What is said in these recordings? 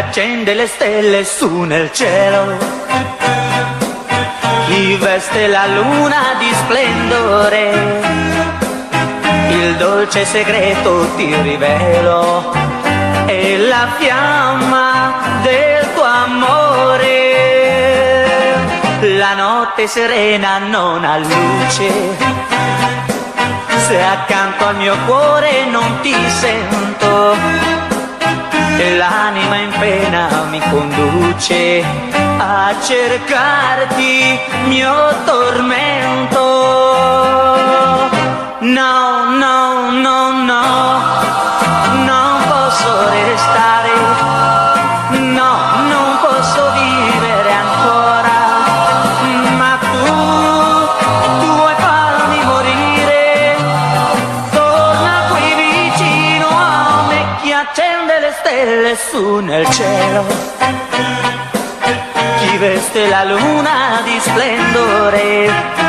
accende le stelle su nel cielo, chi veste la luna di splendore, il dolce segreto ti rivelo, è la fiamma del tuo amore. La notte serena non ha luce, se accanto al mio cuore non ti sento, e l'anima in pena mi conduce a cercarti, mio tormento. No, no, no, no, non posso restare, no, non posso vivere ancora, ma tu vuoi farmi morire, torna qui vicino a me, chi accende le stelle su nel cielo, chi veste la luna di splendore,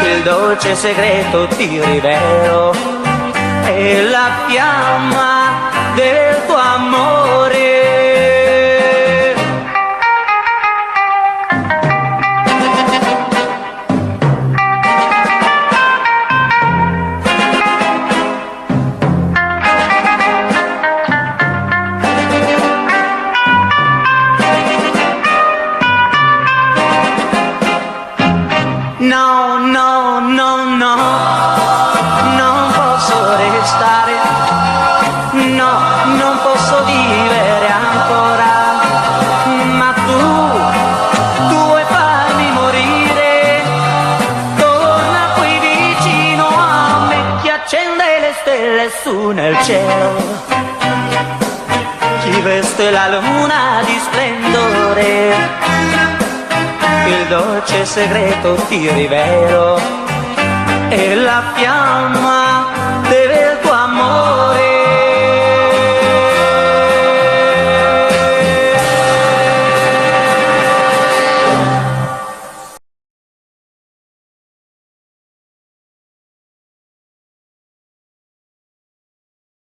il dolce segreto ti rivelo, è la fiamma del tuo amore. No, no, no, no, non posso restare, no, non posso vivere ancora, ma tu vuoi farmi morire, torna qui vicino a me, chi accende le stelle su nel cielo, chi veste la luna di splendore, il dolce segreto ti rivelo,